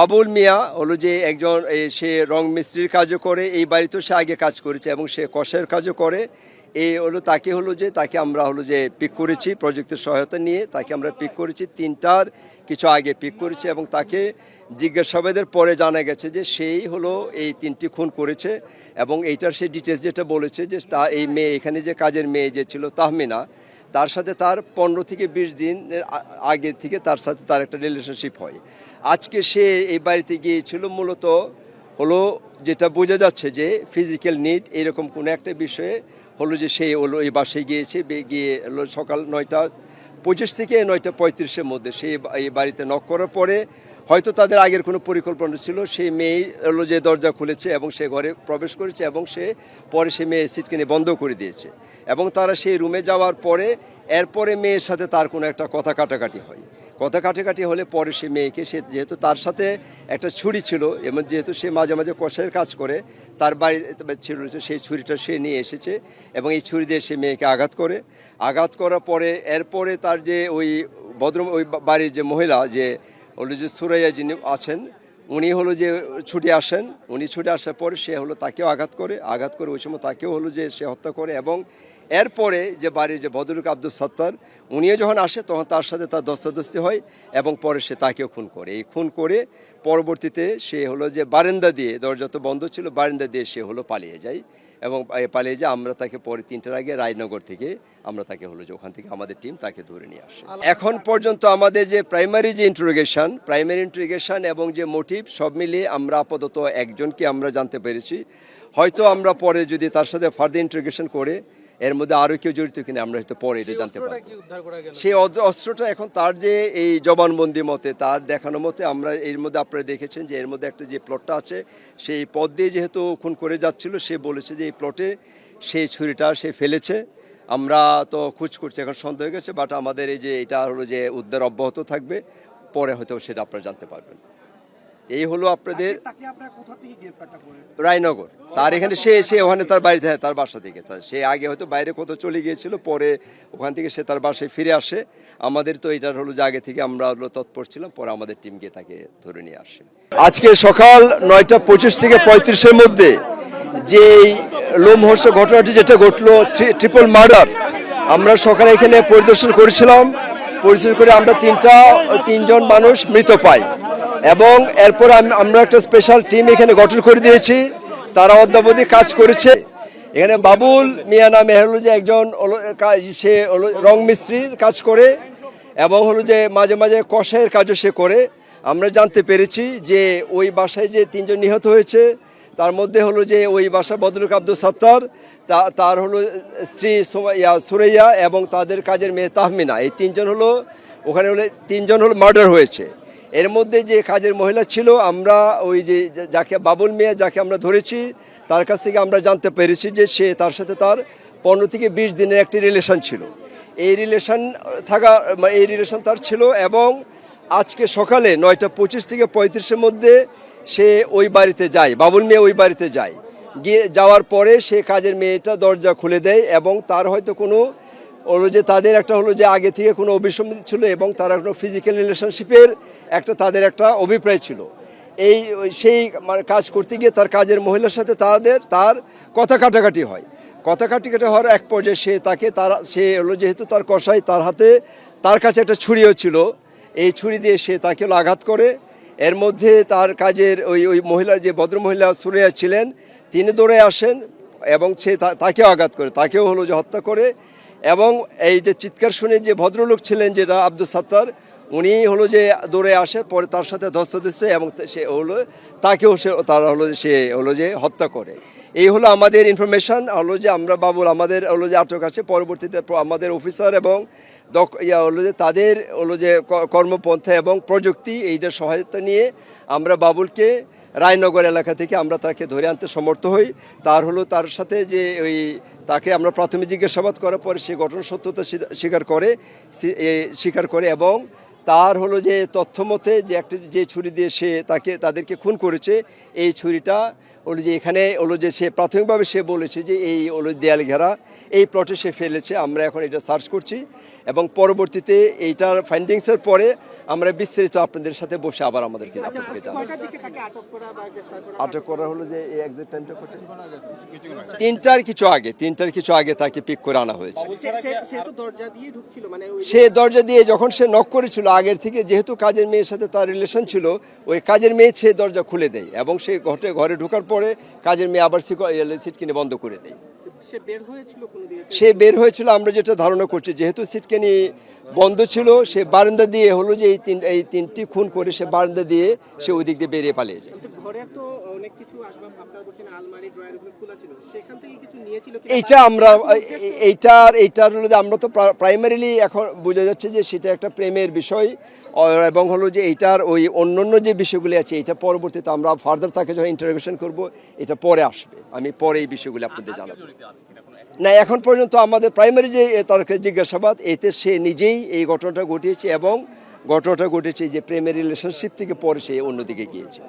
বাবুল মিয়া হলো যে একজন সে রং মিস্ত্রির কাজও করে, এই বাড়িতেও সে আগে কাজ করেছে এবং সে কষায়ের কাজও করে। এই হলো তাকে তাকে আমরা পিক করেছি প্রযুক্তির সহায়তা নিয়ে, তাকে আমরা পিক করেছি 3টার কিছু আগে পিক করেছি এবং তাকে জিজ্ঞাসাবাদের পরে জানা গেছে যে সেই হলো এই 3টি খুন করেছে। এবং এইটার সে ডিটেলস যেটা বলেছে যে এই মেয়ে এখানে যে কাজের মেয়ে যে ছিল তাহমিনা, তার সাথে তার 15 থেকে 20 দিন আগে থেকে তার সাথে তার একটা রিলেশনশিপ হয়। আজকে সে এই বাড়িতে গিয়েছিল মূলত হলো যেটা বোঝা যাচ্ছে যে ফিজিক্যাল নিড এরকম কোনো একটা বিষয়ে হলো যে সে হলো এই বাসায় গিয়েছে, গিয়ে হলো সকাল 9:25 থেকে 9:35-এর মধ্যে সে এই বাড়িতে নক করার পরে হয়তো তাদের আগের কোনো পরিকল্পনা ছিল, সেই মেয়ে হলো যে দরজা খুলেছে এবং সে ঘরে প্রবেশ করেছে এবং পরে সে মেয়ে সিটকে বন্ধ করে দিয়েছে এবং তারা সেই রুমে যাওয়ার পরে এরপরে মেয়ের সাথে তার কোনো একটা কথা কাটাকাটি হয়। কথা কাটাকাটি হলে পরে সে মেয়েকে, সে যেহেতু তার সাথে একটা ছুরি ছিল এবং যেহেতু সে মাঝে মাঝে কষায়ের কাজ করে, তার বাড়ি ছিল সেই ছুরিটা সে নিয়ে এসেছে এবং এই ছুরি দিয়ে সে মেয়েকে আঘাত করার পরে এরপরে তার যে ওই ওই বাড়ির যে মহিলা যে হলো যে সুরাইয়া যিনি আছেন, উনি হলো যে ছুটে আসার পরে সে হলো তাকেও আঘাত করে ওই সময় তাকেও হলো যে সে হত্যা করে। এবং এরপরে যে বাড়ির যে ভদ্রলোক আব্দুল সত্তার, উনিও যখন আসে তখন তার সাথে তার দস্তাদস্তি হয় এবং পরে সে তাকেও খুন করে। এই খুন করে পরবর্তীতে সে হলো যে বারান্দা দিয়ে, দরজা তো বন্ধ ছিল, বারান্দা দিয়ে সে হলো পালিয়ে যায় এবং পালিয়ে যায়। আমরা তাকে পরে 3টার আগে রায়নগর থেকে আমরা তাকে হলো যে ওখান থেকে আমাদের টিম তাকে ধরে নিয়ে আসে। এখন পর্যন্ত আমাদের যে প্রাইমারি ইন্টারোগেশন এবং যে মোটিভ সব মিলিয়ে আমরা আপাতত একজনকে আমরা জানতে পেরেছি। হয়তো আমরা পরে যদি তার সাথে ফার্দার ইন্টারোগেশন করে এর মধ্যে আরও কেউ জড়িত কিনা আমরা হয়তো পরে এটা জানতে পারবো। সেই অস্ত্রটা এখন তার যে এই জবানবন্দি মতে, তার দেখানো মতে, আমরা এর মধ্যে আপনারা দেখেছেন যে এর মধ্যে একটা যে প্লটটা আছে, সেই পথ দিয়ে যেহেতু খুন করে যাচ্ছিল, সে বলেছে যে এই প্লটে সেই ছুরিটা সে ফেলেছে। আমরা তো খোঁজ করছি, এখন সন্দেহ হয়ে গেছে, বাট আমাদের এই যে এটা হলো যে উদ্ধার অব্যাহত থাকবে, পরে হয়তো সেটা আপনারা জানতে পারবেন। এই হলো আপনাদের রায়নগর, তার এখানে সে ওখানে তার বাড়িতে, তার বাসা থেকে সে আগে হয়তো বাইরে কোথাও চলে গিয়েছিল, পরে ওখান থেকে সে তার বাসায় ফিরে আসে। আমাদের তো এটার হলো যে আগে থেকে আমরা তৎপর ছিলাম, পরে আমাদের টিম গিয়ে তাকে ধরে নিয়ে আসে। আজকে সকাল 9:25 থেকে 35-এর মধ্যে যে লোমহর্ষক ঘটনাটি যেটা ঘটলো, ট্রিপল মার্ডার, আমরা সকালে এখানে পরিদর্শন করেছিলাম। করে আমরা 3জন মানুষ মৃত পাই এবং এরপর আমরা একটা স্পেশাল টিম এখানে গঠন করে দিয়েছি, তারা অদ্যাবধি কাজ করেছে। এখানে বাবুল মিয়া নামে হলো যে একজন সে রং মিস্ত্রির কাজ করে এবং হলো যে মাঝে মাঝে কষায়ের কাজও সে করে। আমরা জানতে পেরেছি যে ওই বাসায় যে 3জন নিহত হয়েছে তার মধ্যে হলো যে ওই বাসা ভদ্রলোক আব্দুল সত্তার, তার হলো স্ত্রী সুরাইয়া এবং তাদের কাজের মেয়ে তাহমিনা, এই 3জন হলো ওখানে হলো 3জন হলো মার্ডার হয়েছে। এর মধ্যে যে কাজের মহিলা ছিল, আমরা ওই যে যাকে বাবুল মিয়া যাকে আমরা ধরেছি তার কাছ থেকে আমরা জানতে পেরেছি যে সে তার সাথে তার 15 থেকে 20 দিনের একটি রিলেশন ছিল। এই রিলেশন তার ছিল এবং আজকে সকালে 9:25 থেকে 35-এর মধ্যে সে ওই বাড়িতে যায়, বাবুল মিয়া ওই বাড়িতে যায়। যাওয়ার পরে সে কাজের মেয়েটা দরজা খুলে দেয় এবং তার হয়তো কোনো হলো যে তাদের একটা হলো যে আগে থেকে কোনো অভিসম্মতি ছিল এবং তারা কোনো ফিজিক্যাল রিলেশনশিপের তাদের একটা অভিপ্রায় ছিল। সেই কাজ করতে গিয়ে তার কাজের মহিলার সাথে তার কথা কাটাকাটি হয়। কথা কাটাকাটি হওয়ার এক পর্যায়ে সে হলো যেহেতু তার কষাই, তার কাছে একটা ছুরিও ছিল, এই ছুরি দিয়ে সে তাকে আঘাত করে। এর মধ্যে তার কাজের ওই মহিলা যে ভদ্রমহিলা সুরাইয়া ছিলেন, তিনি দৌড়ে আসেন এবং সে তাকেও আঘাত করে, তাকেও হলো যে হত্যা করে। এবং এই যে চিৎকার শুনে যে ভদ্রলোক ছিলেন যেটা আব্দুল সত্তার, উনি হলো যে দৌড়ে আসে, পরে তার সাথে ধস্তাধস্তি এবং সে হলো তাকেও তারা হলো সে হলো যে হত্যা করে। এই হলো আমাদের ইনফরমেশন হলো যে আমরা আমাদের হলো যে আটক আছে। পরবর্তীতে আমাদের অফিসার এবং হলো যে তাদের হলো যে কর্মপন্থা এবং প্রযুক্তি এইটার সহায়তা নিয়ে আমরা বাবুলকে রায়নগর এলাকা থেকে আমরা তাকে ধরে আনতে সমর্থ হই। তার সাথে যে তাকে আমরা প্রাথমিক জিজ্ঞাসাবাদ করার পরে সে ঘটনার সত্যতা স্বীকার করে এবং তার হলো যে তথ্য মতে যে ছুরি দিয়ে সে তাদেরকে খুন করেছে, এই ছুরিটা হলো যে এখানে হলো যে সে প্রাথমিকভাবে সে বলেছে যে এই হলো দেয়াল ঘেরা এই প্লটে সে ফেলেছে। আমরা এখন এটা সার্চ করছি এবং পরবর্তীতে এইটার ফাইন্ডিংসের পরে আমরা বিস্তারিত আপনাদের সাথে বসে আবার আপনাদেরকে জানাবো। আটক করা হলো যে এই এক্সাক্ট টাইমটা কত? 3টার কিছু আগে তাকে পিক করে আনা হয়েছে। সে দরজা দিয়ে যখন সে নক করেছিল আগের থেকে, যেহেতু কাজের মেয়ের সাথে তার রিলেশন ছিল, ওই কাজের মেয়ে সে দরজা খুলে দেয় এবং সে ঘরে ঢোকার পরে কাজের মেয়ে আবার সিট কিনে বন্ধ করে দেয়। সে বের হয়েছিল আমরা যেটা ধারণা করছি, যেহেতু সিটকানি বন্ধ ছিল, সে বারান্দা দিয়ে হলো যে এই তিনটি খুন করে সে বারান্দা দিয়ে সে ওই দিক দিয়ে বেরিয়ে পালিয়ে যায়। এইটার হলো যে আমরা তো প্রাইমারিলি এখন বোঝা যাচ্ছে যে সেটা একটা প্রেমের বিষয় এবং হলো যে এইটার ওই অন্যান্য যে বিষয়গুলি আছে এটা পরবর্তীতে আমরা ফার্দার তাকে যখন ইন্টারোগেশন করব এটা পরে আসবে, আমি পরে এই বিষয়গুলি আপনাদের জানাবো। না, এখন পর্যন্ত আমাদের প্রাইমারি যে তার জিজ্ঞাসাবাদ এতে সে নিজেই এই ঘটনাটা ঘটিয়েছে এবং ঘটনাটা ঘটেছে যে প্রেমের রিলেশনশিপ থেকে পরে সে অন্যদিকে গিয়েছে।